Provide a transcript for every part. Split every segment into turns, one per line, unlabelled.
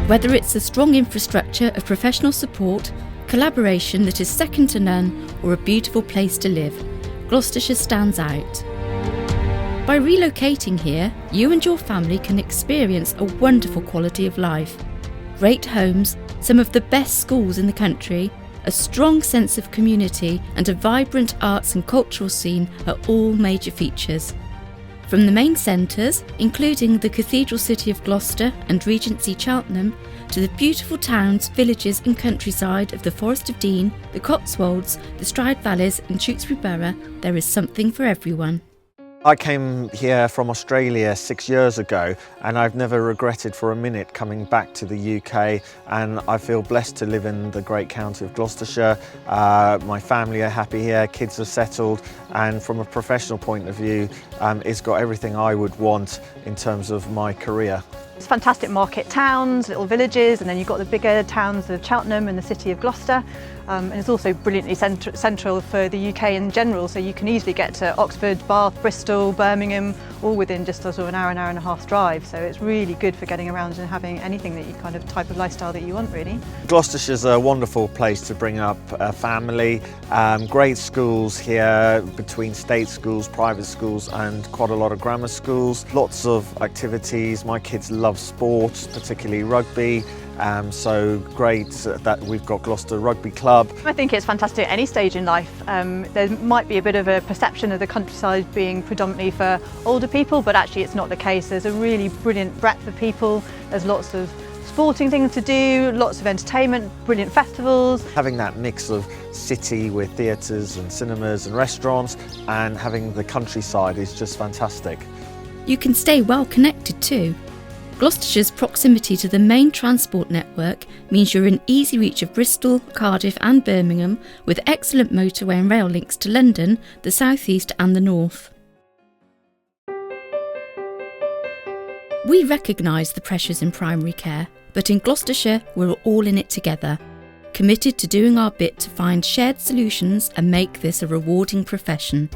Whether it's a strong infrastructure of professional support, collaboration that is second to none, or a beautiful place to live, Gloucestershire stands out. By relocating here, you and your family can experience a wonderful quality of life. Great homes, some of the best schools in the country, a strong sense of community and a vibrant arts and cultural scene are all major features. From the main centres, including the cathedral city of Gloucester and Regency Cheltenham, to the beautiful towns, villages and countryside of the Forest of Dean, the Cotswolds, the Stride Valleys and Tewkesbury Borough, there is something for everyone.
I came here from Australia 6 years ago and I've never regretted for a minute coming back to the UK, and I feel blessed to live in the great county of Gloucestershire. My family are happy here, kids are settled, and from a professional point of view it's got everything I would want in terms of my career.
It's fantastic market towns, little villages, and then you've got the bigger towns of Cheltenham and the city of Gloucester. And it's also brilliantly central for the UK in general, so you can easily get to Oxford, Bath, Bristol, Birmingham, all within just sort of an hour and a half drive. So it's really good for getting around and having anything that you kind of type of lifestyle that you want, really.
Gloucestershire's a wonderful place to bring up a family. Great schools here, between state schools, private schools and quite a lot of grammar schools. Lots of activities. My kids love sports, particularly rugby. So great that we've got Gloucester Rugby Club.
I think it's fantastic at any stage in life. There might be a bit of a perception of the countryside being predominantly for older people, but actually it's not the case. There's a really brilliant breadth of people. There's lots of sporting things to do, lots of entertainment, brilliant festivals.
Having that mix of city with theatres and cinemas and restaurants, and having the countryside is just fantastic.
You can stay well connected too. Gloucestershire's proximity to the main transport network means you're in easy reach of Bristol, Cardiff and Birmingham, with excellent motorway and rail links to London, the South East and the North. We recognise the pressures in primary care, but in Gloucestershire we're all in it together, committed to doing our bit to find shared solutions and make this a rewarding profession.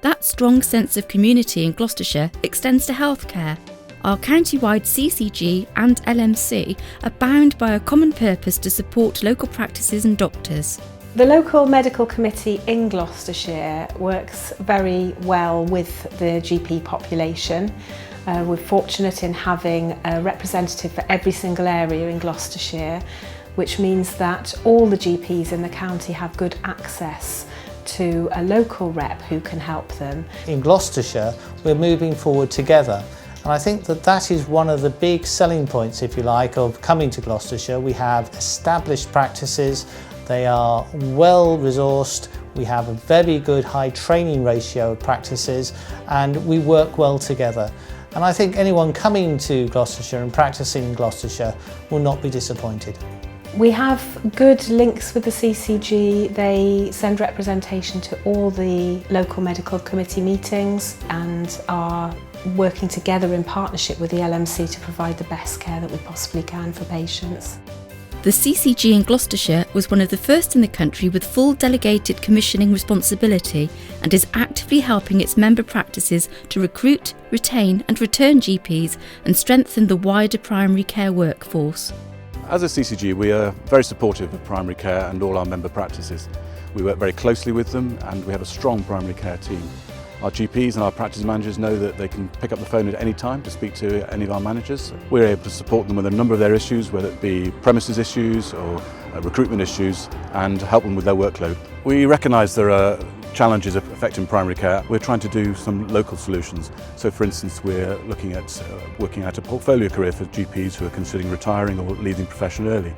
That strong sense of community in Gloucestershire extends to healthcare. Our county-wide CCG and LMC are bound by a common purpose to support local practices and doctors.
The local medical committee in Gloucestershire works very well with the GP population. We're fortunate in having a representative for every single area in Gloucestershire, which means that all the GPs in the county have good access to a local rep who can help them.
In Gloucestershire, we're moving forward together. And I think that that is one of the big selling points, if you like, of coming to Gloucestershire. We have established practices, they are well resourced, we have a very good high training ratio of practices, and we work well together. And I think anyone coming to Gloucestershire and practicing in Gloucestershire will not be disappointed.
We have good links with the CCG. They send representation to all the local medical committee meetings and are working together in partnership with the LMC to provide the best care that we possibly can for patients.
The CCG in Gloucestershire was one of the first in the country with full delegated commissioning responsibility and is actively helping its member practices to recruit, retain and return GPs and strengthen the wider primary care workforce.
As a CCG, we are very supportive of primary care and all our member practices. We work very closely with them and we have a strong primary care team. Our GPs and our practice managers know that they can pick up the phone at any time to speak to any of our managers. We're able to support them with a number of their issues, whether it be premises issues or recruitment issues, and help them with their workload. We recognise there are challenges affecting primary care. We're trying to do some local solutions. So for instance, we're looking at working out a portfolio career for GPs who are considering retiring or leaving the profession early.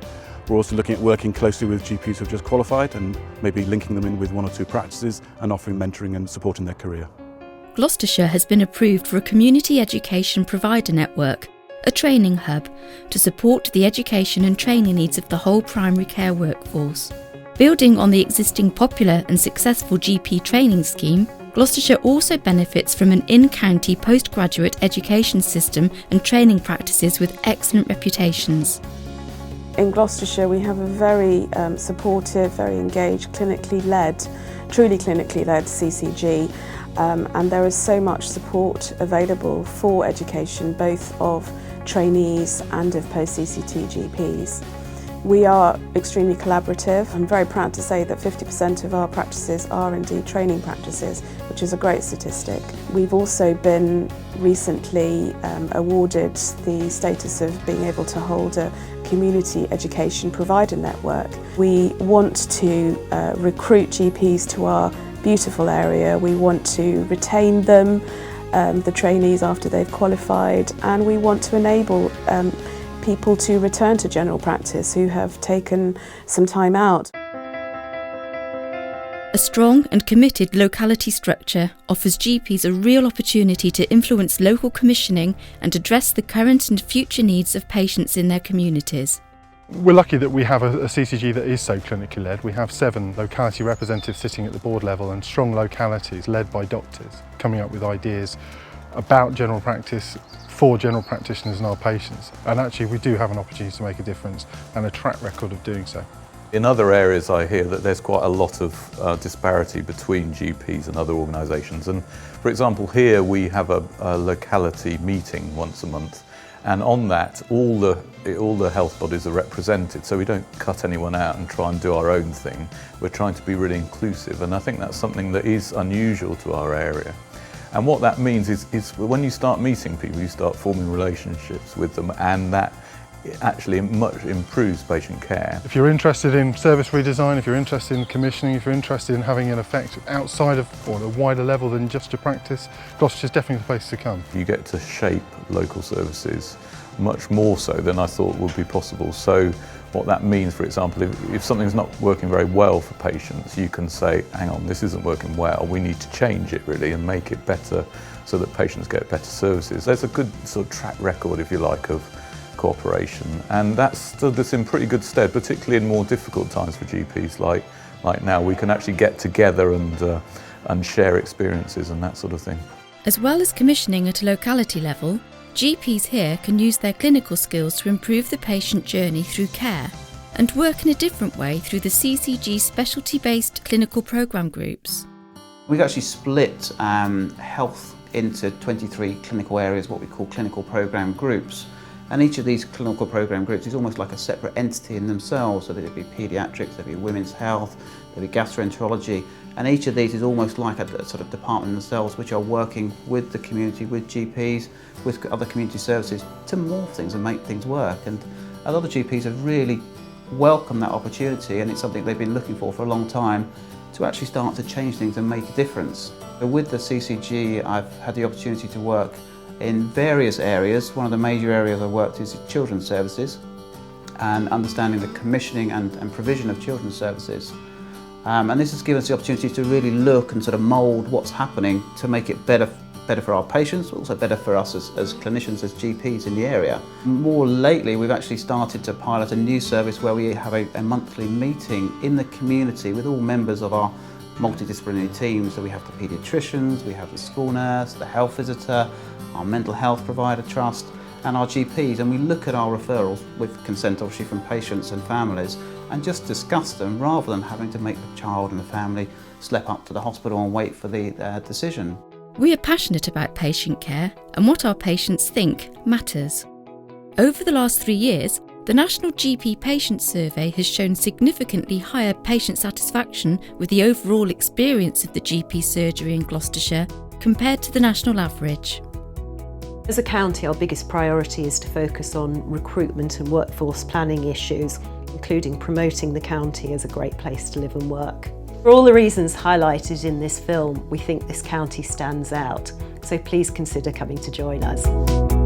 We're also looking at working closely with GPs who have just qualified and maybe linking them in with one or two practices and offering mentoring and support in their career.
Gloucestershire has been approved for a community education provider network, a training hub, to support the education and training needs of the whole primary care workforce. Building on the existing popular and successful GP training scheme, Gloucestershire also benefits from an in-county postgraduate education system and training practices with excellent reputations.
In Gloucestershire we have a very supportive, very engaged, truly clinically led CCG, and there is so much support available for education, both of trainees and of post-CCT GPs. We are extremely collaborative. I'm very proud to say that 50% of our practices are indeed training practices, which is a great statistic. We've also been recently awarded the status of being able to hold a community education provider network. We want to recruit GPs to our beautiful area. We want to retain them, the trainees after they've qualified, and we want to enable people to return to general practice who have taken some time out.
A strong and committed locality structure offers GPs a real opportunity to influence local commissioning and address the current and future needs of patients in their communities.
We're lucky that we have a CCG that is so clinically led. We have 7 locality representatives sitting at the board level and strong localities led by doctors coming up with ideas about general practice for general practitioners and our patients. And actually we do have an opportunity to make a difference and a track record of doing so.
In other areas I hear that there's quite a lot of disparity between GPs and other organisations, and for example here we have a locality meeting once a month, and on that all the health bodies are represented, so we don't cut anyone out and try and do our own thing. We're trying to be really inclusive, and I think that's something that is unusual to our area. And what that means is when you start meeting people, you start forming relationships with them, and that actually much improves patient care.
If you're interested in service redesign, if you're interested in commissioning, if you're interested in having an effect outside of or at a wider level than just your practice, Gloucestershire's definitely the place to come.
You get to shape local services much more so than I thought would be possible. So what that means, for example, if something's not working very well for patients, you can say, hang on, this isn't working well, we need to change it really and make it better so that patients get better services. There's a good sort of track record, if you like, of cooperation, and that's stood us in pretty good stead, particularly in more difficult times for GPs like now. We can actually get together and share experiences and that sort of thing.
As well as commissioning at a locality level, GPs here can use their clinical skills to improve the patient journey through care and work in a different way through the CCG specialty-based clinical programme groups.
We've actually split health into 23 clinical areas, what we call clinical programme groups. And each of these clinical programme groups is almost like a separate entity in themselves, so there'd be paediatrics, there'd be women's health, there'd be gastroenterology, and each of these is almost like a sort of department themselves, which are working with the community, with GPs, with other community services to morph things and make things work. And a lot of GPs have really welcomed that opportunity, and it's something they've been looking for a long time, to actually start to change things and make a difference. So with the CCG, I've had the opportunity to work in various areas. One of the major areas I worked is children's services and understanding the commissioning and provision of children's services. And this has given us the opportunity to really look and sort of mould what's happening to make it better for our patients, but also better for us as clinicians, as GPs in the area. More lately, we've actually started to pilot a new service where we have a monthly meeting in the community with all members of our multidisciplinary teams. So we have the paediatricians, we have the school nurse, the health visitor, our mental health provider trust, and our GPs, and we look at our referrals with consent obviously from patients and families and just discuss them rather than having to make the child and the family slip up to the hospital and wait for the decision.
We are passionate about patient care, and what our patients think matters. Over the last 3 years, the National GP Patient Survey has shown significantly higher patient satisfaction with the overall experience of the GP surgery in Gloucestershire compared to the national average.
As a county, our biggest priority is to focus on recruitment and workforce planning issues, including promoting the county as a great place to live and work. For all the reasons highlighted in this film, we think this county stands out, so please consider coming to join us.